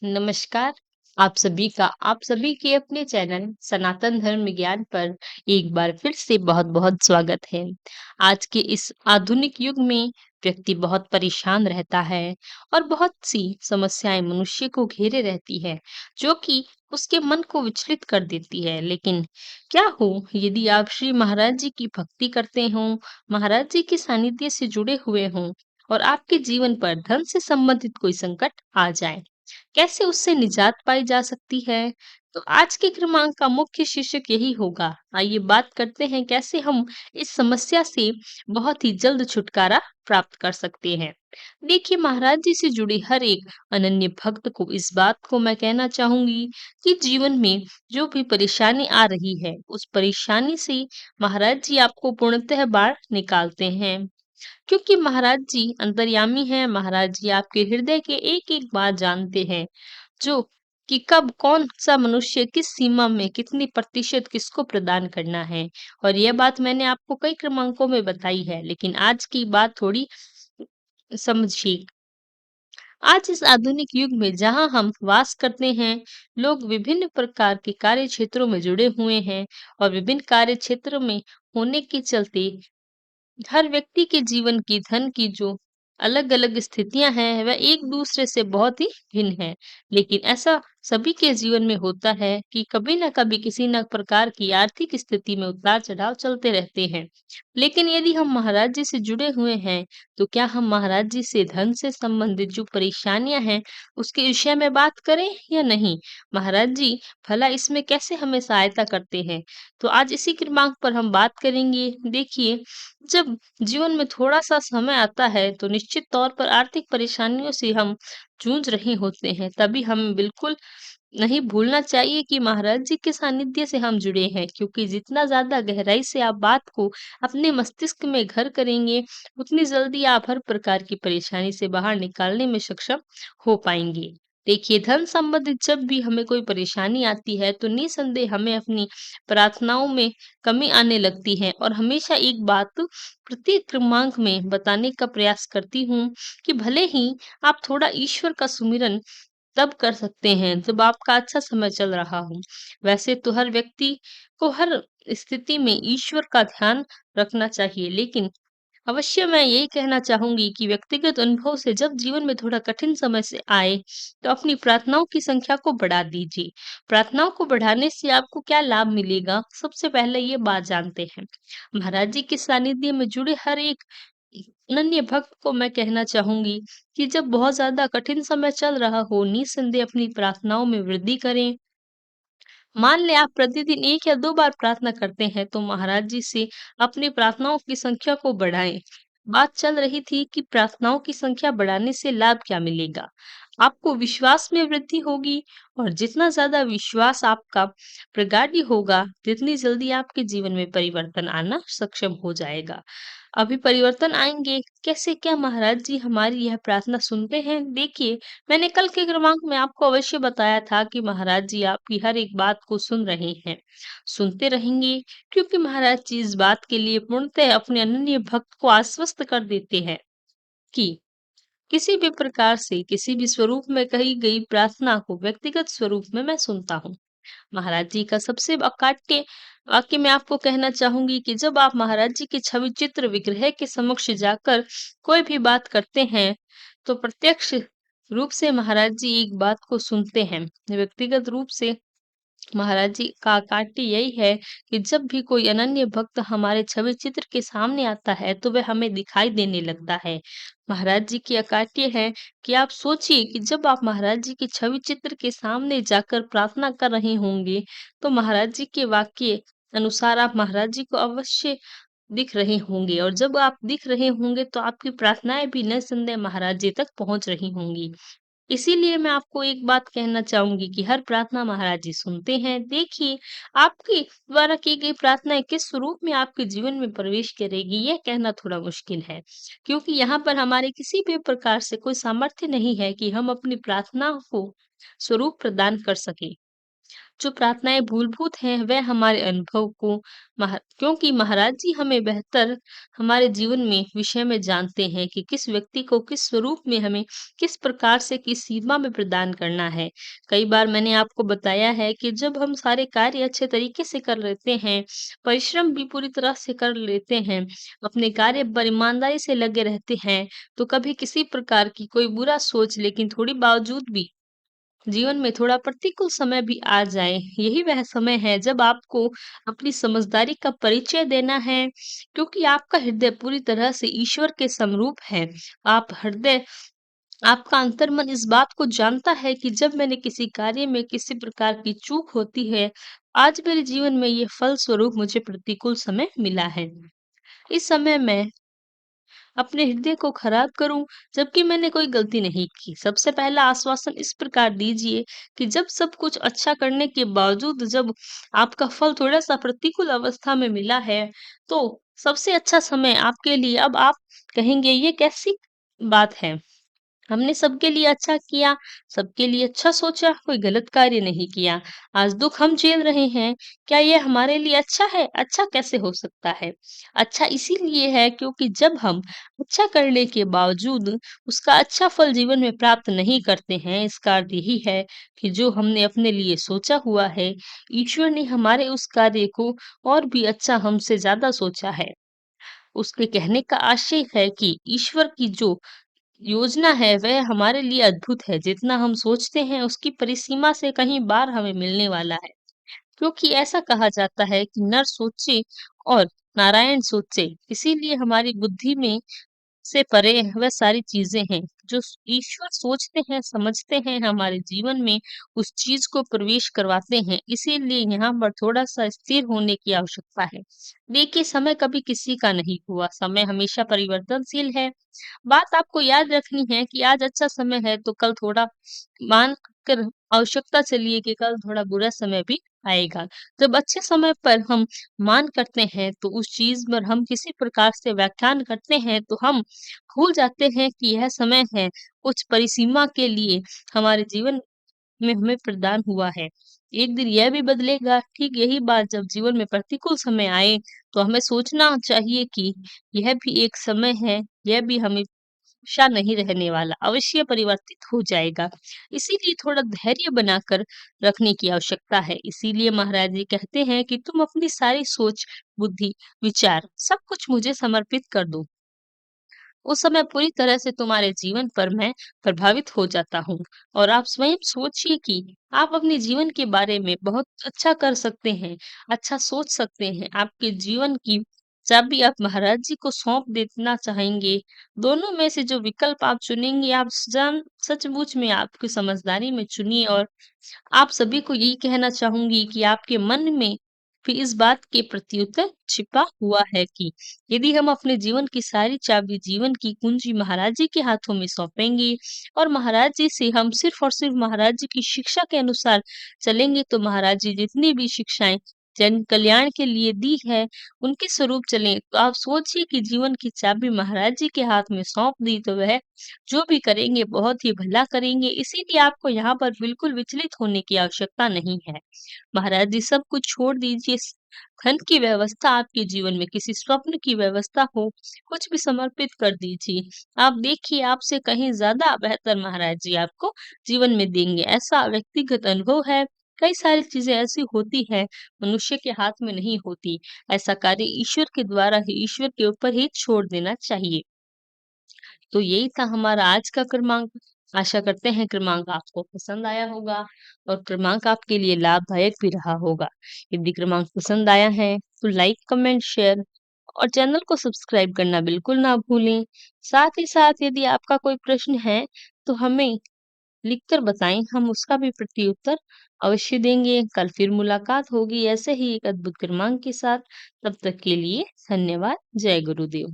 नमस्कार। आप सभी के अपने चैनल सनातन धर्म विज्ञान पर एक बार फिर से बहुत-बहुत स्वागत है। आज के इस आधुनिक युग में व्यक्ति बहुत परेशान रहता है और बहुत सी समस्याएं मनुष्य को घेरे रहती है, जो कि उसके मन को विचलित कर देती है। लेकिन क्या हो यदि आप श्री महाराज जी की भक्ति करते हो, महाराज जी के सानिध्य से जुड़े हुए हों और आपके जीवन पर धन से संबंधित कोई संकट आ जाए? कैसे उससे निजात पाई जा सकती है? तो आज के क्रमांक का मुख्य शीर्षक यही होगा। आइए बात करते हैं कैसे हम इस समस्या से बहुत ही जल्द छुटकारा प्राप्त कर सकते हैं। देखिए, महाराज जी से जुड़े हर एक अनन्य भक्त को इस बात को मैं कहना चाहूंगी कि जीवन में जो भी परेशानी आ रही है, उस परेशानी से महाराज जी आपको पूर्णतः बाहर निकालते हैं। क्योंकि महाराज जी अंतर्यामी हैं, महाराज जी आपके हृदय के एक-एक बात जानते हैं, जो कि कब कौन-सा मनुष्य किस सीमा में कितनी प्रतिशत किसको प्रदान करना है। और यह बात मैंने आपको कई क्रमांकों में बताई है, लेकिन आज की बात थोड़ी समझिए। आज इस आधुनिक युग में जहाँ हम वास करते हैं, लोग विभिन्न प्रकार के कार्य क्षेत्रों में जुड़े हुए हैं और विभिन्न कार्य क्षेत्र में होने के चलते हर व्यक्ति के जीवन की धन की जो अलग-अलग स्थितियाँ हैं, वह एक-दूसरे से बहुत ही भिन्न हैं। लेकिन ऐसा सभी के जीवन में होता है कि कभी न कभी किसी न प्रकार की आर्थिक स्थिति में उतार-चढ़ाव चलते रहते हैं। लेकिन यदि हम महाराज जी से जुड़े हुए हैं, तो क्या हम महाराज जी से धन से संबंधित जो परेशानियाँ हैं, उसके विषय में बात करें या नहीं? महाराज जी भला इसमें कैसे हमें सहायता करते हैं? तो आज इसी क्रमांक पर हम बात करेंगे। देखिए, जब जीवन में थोड़ा-सा समय आता है, तो निश्चित तौर पर आर्थिक परेशानियों से हम जूझ रहे होते हैं। तभी हमें बिल्कुल नहीं भूलना चाहिए कि महाराज जी के सानिध्य से हम जुड़े हैं, क्योंकि जितना ज़्यादा गहराई से आप बात को अपने मस्तिष्क में घर करेंगे, उतनी जल्दी आप हर प्रकार की परेशानी से बाहर निकालने में सक्षम हो पाएँगे। देखिए, धन संबंधित जब भी हमें कोई परेशानी आती है, तो निसंदेह हमें अपनी प्रार्थनाओं में कमी आने लगती है और हमेशा एक बात प्रत्येक क्रमांक में बताने का प्रयास करती हूँ कि भले ही आप थोड़ा ईश्वर का सुमिरन तब कर सकते हैं जब आपका अच्छा समय चल रहा हो। वैसे तो हर व्यक्ति को हर स्थिति में ईश्वर का ध्यान रखना चाहिए, लेकिन अवश्य मैं यही कहना चाहूँगी कि व्यक्तिगत अनुभव से जब जीवन में थोड़ा कठिन समय से आए, तो अपनी प्रार्थनाओं की संख्या को बढ़ा दीजिए। प्रार्थनाओं को बढ़ाने से आपको क्या लाभ मिलेगा? सबसे पहले ये बात जानते हैं। महाराज जी के सानिध्य में जुड़े हर एक अनन्य भक्त को मैं कहना चाहूँगी कि जब बहुत ज़्यादा कठिन समय चल रहा हो, निस्संदेह अपनी प्रार्थनाओं में वृद्धि करें। मान लें आप प्रतिदिन 1 या 2 बार प्रार्थना करते हैं, तो महाराज जी से अपनी प्रार्थनाओं की संख्या को बढ़ाएँ। बात चल रही थी कि प्रार्थनाओं की संख्या बढ़ाने से लाभ क्या मिलेगा? आपको विश्वास में वृद्धि होगी और जितना ज़्यादा विश्वास आपका प्रगाढ़ होगा, जितनी जल्दी आपके जीवन में परिवर्तन आना सक्षम हो जाएगा। अभी परिवर्तन आएँगे, कैसे क्या महाराज जी हमारी यह प्रार्थना सुनते हैं? देखिए, मैंने कल के क्रमांक में आपको अवश्य बताया था कि महाराज जी आपकी हर एक बात को सुन रहे हैं, सुनते रहेंगे, क्योंकि महाराज जी इस बात के लिए पूर्णतः अपने अनन्य भक्त को आश्वस्त कर देते हैं कि किसी भी प्रकार से, किसी भी स्वरूप में कही गई प्रार्थना को व्यक्तिगत स्वरूप में मैं सुनता हूँ। महाराज जी का सबसे अकाट्य वाक्य मैं आपको कहना चाहूँगी कि जब आप महाराज जी के छवि चित्र विग्रह के समक्ष जाकर कोई भी बात करते हैं, तो प्रत्यक्ष रूप से महाराज जी एक बात को सुनते हैं। व्यक्तिगत रूप से महाराज जी का काट्य यही है कि जब भी कोई अनन्य भक्त हमारे छवि चित्र के सामने आता है, तो वह हमें दिखाई देने लगता है। महाराज जी की अकाट्य है कि आप सोचिए कि जब आप महाराज जी की छवि चित्र के सामने जाकर प्रार्थना कर रहे होंगे, तो महाराज जी के वाक्य अनुसार आप महाराज जी को अवश्य दिख रहे होंगे और जब आप दिख रहे होंगे, तो आपकी प्रार्थनाएँ भी निस्संदेह महाराज जी तक पहुँच रही होंगी। इसीलिए मैं आपको एक बात कहना चाहूँगी कि हर प्रार्थना महाराज जी सुनते हैं। देखिए, आपके द्वारा की गई प्रार्थनाएँ किस स्वरूप में आपके जीवन में प्रवेश करेगी, यह कहना थोड़ा मुश्किल है। क्योंकि यहाँ पर हमारे किसी भी प्रकार से कोई सामर्थ्य नहीं है कि हम अपनी प्रार्थना को स्वरूप प्रदान कर सकें। जो प्रार्थनाएँ मूलभूत हैं, वह हमारे अनुभव को क्योंकि महाराज जी हमें बेहतर हमारे जीवन में विषय में जानते हैं कि किस व्यक्ति को किस स्वरूप में हमें किस प्रकार से किस सीमा में प्रदान करना है। कई बार मैंने आपको बताया है कि जब हम सारे कार्य अच्छे तरीके से कर लेते हैं, परिश्रम भी पूरी तरह से कर लेते हैं, अपने कार्य पर ईमानदारी से लगे रहते हैं, तो कभी किसी प्रकार की कोई बुरा सोच लेकिन थोड़ी बावजूद भी जीवन में थोड़ा प्रतिकूल समय भी आ जाए, यही वह समय है जब आपको अपनी समझदारी का परिचय देना है, क्योंकि आपका हृदय पूरी तरह से ईश्वर के समरूप है। आप हृदय आपका अंतर्मन इस बात को जानता है कि जब मैंने किसी कार्य में किसी प्रकार की चूक होती है, आज मेरे जीवन में ये फल स्वरूप मुझे प्रतिकूल समय मिला है। इस समय मैं अपने हृदय को खराब करूं, जबकि मैंने कोई गलती नहीं की। सबसे पहला आश्वासन इस प्रकार दीजिए कि जब सब कुछ अच्छा करने के बावजूद जब आपका फल थोड़ा-सा प्रतिकूल अवस्था में मिला है, तो सबसे अच्छा समय आपके लिए अब आप कहेंगे ये कैसी बात है? हमने सबके लिए अच्छा किया, सबके लिए अच्छा सोचा, कोई गलत कार्य नहीं किया। आज दुःख हम झेल रहे हैं, क्या ये हमारे लिए अच्छा है? अच्छा कैसे हो सकता है? अच्छा इसीलिए है क्योंकि जब हम अच्छा करने के बावजूद उसका अच्छा फल जीवन में प्राप्त नहीं करते हैं, इसका अर्थ यही है कि जो हमने अपने लिए सोचा हुआ है, ईश्वर ने हमारे उस कार्य को और भी अच्छा हमसे ज़्यादा सोचा है। उसके कहने का आशय है कि ईश्वर की जो योजना है वह हमारे लिए अद्भुत है। जितना हम सोचते हैं उसकी परिसीमा से कहीं बाहर हमें मिलने वाला है। क्योंकि ऐसा कहा जाता है कि नर सोचे और नारायण सोचे। इसीलिए हमारी बुद्धि में से परे वह सारी चीज़ें हैं, जो ईश्वर सोचते हैं, समझते हैं, हमारे जीवन में उस चीज़ को प्रवेश करवाते हैं। इसीलिए यहाँ पर थोड़ा-सा स्थिर होने की आवश्यकता है। देखिए, समय कभी किसी का नहीं हुआ, समय हमेशा परिवर्तनशील है। बात आपको याद रखनी है कि आज अच्छा समय है तो कल थोड़ा मान कर आवश्यकता चलिए कि कल थोड़ा बुरा समय भी आएगा। जब अच्छे समय पर हम मान करते हैं तो उस चीज़ पर हम किसी प्रकार से व्याख्यान करते हैं तो हम भूल जाते हैं कि यह समय है कुछ परिसीमा के लिए हमारे जीवन में हमें प्रदान हुआ है। एक दिन यह भी बदलेगा, ठीक यही बात जब जीवन में प्रतिकूल समय आए, तो हमें सोचना चाहिए कि यह भी एक समय है, यह भी हमेशा नहीं रहने वाला, अवश्य परिवर्तित हो जाएगा। इसीलिए थोड़ा धैर्य बनाकर रखने की आवश्यकता है। इसीलिए महाराज जी कहते हैं कि तुम अपनी सारी सोच, बुद्धि, विचार सब कुछ मुझे समर्पित कर दो। उस समय पूरी तरह से तुम्हारे जीवन पर मैं प्रभावित हो जाता हूँ और आप स्वयं सोचिए कि आप अपने जीवन के बारे में बहुत अच्छा कर सकते हैं, अच्छा सोच सकते हैं। आपके जीवन की चाबी आप महाराज जी को सौंप देना चाहेंगे। दोनों में से जो विकल्प आप चुनेंगे, आप जान सचमुच में आपकी समझदारी में चुनिए और आप सभी को यही कहना चाहूँगी कि आपके मन में भी इस बात के प्रत्युत्तर छिपा हुआ है कि यदि हम अपने जीवन की सारी चाबी, जीवन की कुंजी महाराज जी के हाथों में सौंपेंगे और महाराज जी से हम सिर्फ़ और सिर्फ़ महाराज जी की शिक्षा के अनुसार चलेंगे, तो महाराज जी जितनी भी शिक्षाएँ जन कल्याण के लिए दी है, उनके स्वरूप चलें। तो आप सोचिए कि जीवन की चाबी महाराज जी के हाथ में सौंप दी, तो वह जो भी करेंगे बहुत ही भला करेंगे। इसीलिए आपको यहाँ पर बिल्कुल विचलित होने की आवश्यकता नहीं है। महाराज जी सब कुछ छोड़ दीजिए, धन की व्यवस्था आपके जीवन में किसी स्वप्न की व्यवस्था हो, कुछ भी समर्पित कर दीजिए। आप देखिए आपसे कहीं ज़्यादा बेहतर महाराज जी आपको जीवन में देंगे। ऐसा व्यक्तिगत अनुभव है, कई सारी चीज़ें ऐसी होती हैं, मनुष्य के हाथ में नहीं होती। ऐसा कार्य ईश्वर के द्वारा ही ईश्वर के ऊपर ही छोड़ देना चाहिए। तो यही था हमारा आज का क्रमांक। आशा करते हैं क्रमांक आपको पसंद आया होगा और क्रमांक आपके लिए लाभदायक भी रहा होगा। यदि क्रमांक पसंद आया है तो लाइक, कमेंट, शेयर और चैनल को सब्सक्राइब करना बिल्कुल ना भूलें। साथ ही साथ यदि आपका कोई प्रश्न है तो हमें लिखकर बताएं, हम उसका भी प्रत्युत्तर अवश्य देंगे। कल फिर मुलाकात होगी ऐसे ही एक अद्भुत क्रमांक के साथ। तब तक के लिए धन्यवाद। जय गुरुदेव।